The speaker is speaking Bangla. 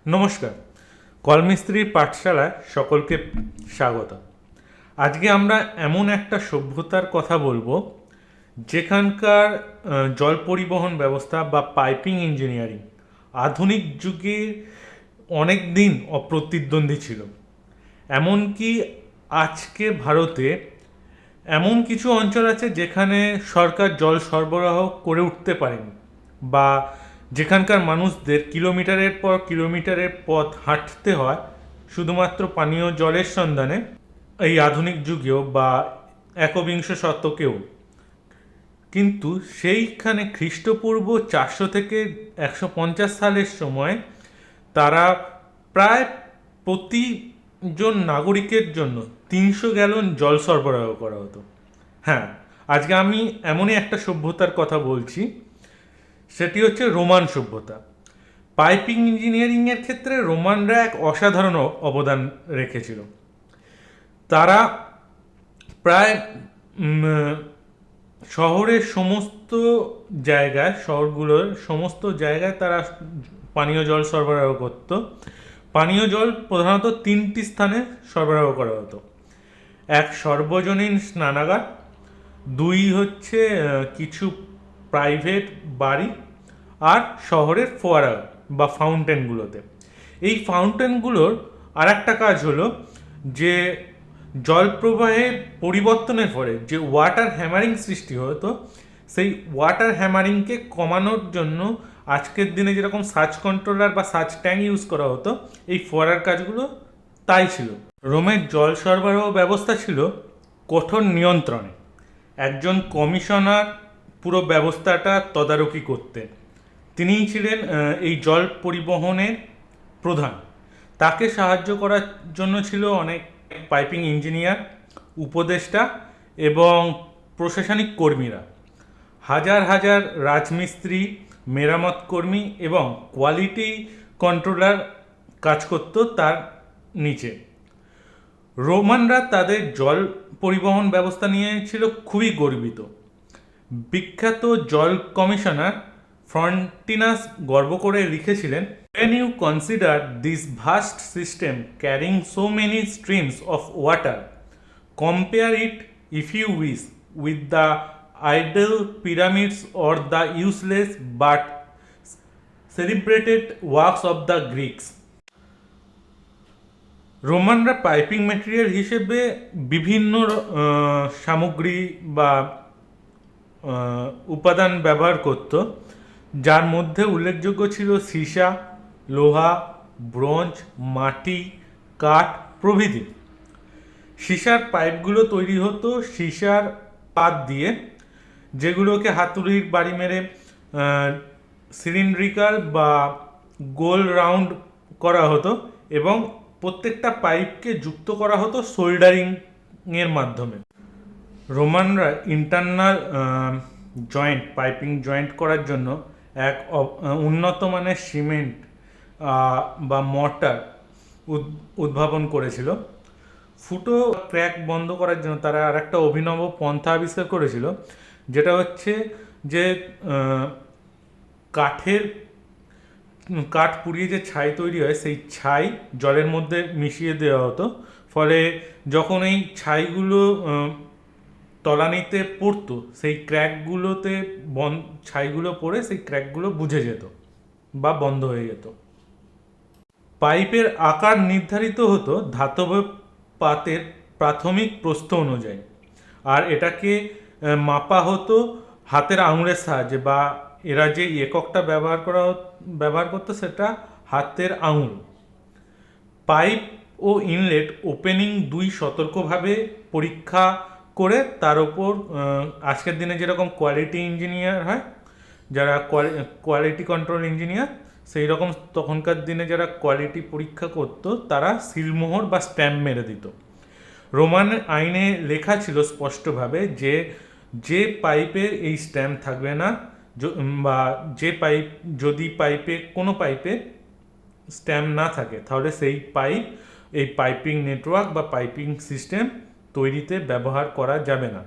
নমস্কার, কলমিস্ত্রির পাঠশালায় সকলকে স্বাগত। আজকে আমরা এমন একটা সভ্যতার কথা বলবো যেখানকার জল পরিবহন ব্যবস্থা বা পাইপিং ইঞ্জিনিয়ারিং আধুনিক যুগে অনেক দিন অপ্রতিদ্বন্দ্বী ছিল। এমনকি আজকে ভারতে এমন কিছু অঞ্চল আছে যেখানে সরকার জল সরবরাহ করে উঠতে পারেনি, বা যেখানকার মানুষদের কিলোমিটারের পর কিলোমিটারের পথ হাঁটতে হয় শুধুমাত্র পানীয় জলের সন্ধানে। এই আধুনিক যুগেও বা একবিংশ শতকেও কিন্তু সেইখানে খ্রিস্টপূর্ব 400 থেকে 150 সালের সময় তারা প্রায় প্রতিজন নাগরিকের জন্য 300 গ্যালন জল সরবরাহ করা হতো। হ্যাঁ, আজকে আমি এমনই একটা সভ্যতার কথা বলছি, সেটি হচ্ছে রোমান সভ্যতা। পাইপিং ইঞ্জিনিয়ারিংয়ের ক্ষেত্রে রোমানরা এক অসাধারণ অবদান রেখেছিল। তারা প্রায় শহরের সমস্ত জায়গায়, শহরগুলোর সমস্ত জায়গায় তারা পানীয় জল সরবরাহ করত। পানীয় জল প্রধানত 3টি স্থানে সরবরাহ করা হতো। এক, সর্বজনীন স্নানাগার। 2 হচ্ছে কিছু প্রাইভেট বাড়ি। আর শহরের ফোয়ারা বা ফাউন্টেনগুলোতে। এই ফাউন্টেনগুলোর আর একটা কাজ হলো যে জল প্রবাহের পরিবর্তনের ফলে যে ওয়াটার হ্যামারিং সৃষ্টি হতো, সেই ওয়াটার হ্যামারিংকে কমানোর জন্য আজকের দিনে যেরকম সার্চ কন্ট্রোলার বা সার্চ ট্যাঙ্ক ইউজ করা হতো, এই ফোয়ারার কাজগুলো তাই ছিল। রোমের জল সরবরাহ ব্যবস্থা ছিল কঠোর নিয়ন্ত্রণে। একজন কমিশনার পুরো ব্যবস্থাটা তদারকি করতেন। তিনিই ছিলেন এই জল পরিবহনের প্রধান। তাকে সাহায্য করার জন্য ছিল অনেক পাইপিং ইঞ্জিনিয়ার, উপদেষ্টা এবং প্রশাসনিক কর্মীরা। হাজার হাজার রাজমিস্ত্রি, মেরামত কর্মী এবং কোয়ালিটি কন্ট্রোলার কাজ করত তার নিচে। রোমানরা তাদের জল পরিবহন ব্যবস্থা নিয়ে ছিল খুবই গর্বিত। বিখ্যাত জল কমিশনার ফ্রন্টিনাস গর্ব করে লিখেছিলেন, "When you consider this vast system carrying so many streams of water, compare it, if you wish, with the idle pyramids or the useless but celebrated works of the Greeks." রোমানরা পাইপিং ম্যাটেরিয়াল হিসেবে বিভিন্ন সামগ্রী বা উপাদান ব্যবহার করত, যার মধ্যে উল্লেখযোগ্য ছিল সীসা, লোহা, ব্রোঞ্জ, মাটি, কাঠ প্রভৃতি। সীসার পাইপগুলো তৈরি হতো সীসার পাত দিয়ে, যেগুলোকে হাতুড়ির বাড়ি মেরে সিলিন্ড্রিকাল বা গোল রাউন্ড করা হতো এবং প্রত্যেকটা পাইপকে যুক্ত করা হতো সোল্ডারিংয়ের মাধ্যমে। রোমানরা ইন্টারনাল জয়েন্ট, পাইপিং জয়েন্ট করার জন্য এক উন্নত মানের সিমেন্ট বা মর্টার উদ্ভাবন করেছিল। ফুটো ক্র্যাক বন্ধ করার জন্য তারা আর একটা অভিনব পন্থা আবিষ্কার করেছিল, যেটা হচ্ছে যে কাঠ পুড়িয়ে যে ছাই তৈরি হয়, সেই ছাই জলের মধ্যে মিশিয়ে দেওয়া হতো। ফলে যখন এই ছাইগুলো তলানিতে পড়তো, সেই ক্র্যাকগুলোতে ছাইগুলো পড়ে সেই ক্র্যাকগুলো বুঝে যেত বা বন্ধ হয়ে যেত। পাইপের আকার নির্ধারিত হতো ধাতব পাতের প্রাথমিক প্রস্থ অনুযায়ী, আর এটাকে মাপা হতো হাতের আঙুলের সাহায্যে, বা এরা যে এককটা ব্যবহার করতো সেটা হাতের আঙুল। পাইপ ও ইনলেট ওপেনিং 2 সতর্কভাবে পরীক্ষা করে তার ওপর আজকের দিনে যেরকম কোয়ালিটি ইঞ্জিনিয়ার হয়, যারা কোয়ালিটি কন্ট্রোল ইঞ্জিনিয়ার, সেই রকম তখনকার দিনে যারা কোয়ালিটি পরীক্ষা করত তারা সিলমোহর বা স্ট্যাম্প মেরে দিত। রোমান আইনে লেখা ছিল স্পষ্টভাবে যে যে পাইপে এই স্ট্যাম্প থাকবে না, বা যদি কোনো পাইপে স্ট্যাম্প না থাকে, তাহলে সেই এই পাইপিং নেটওয়ার্ক বা পাইপিং সিস্টেম তৈরিতে ব্যবহার করা যাবে না।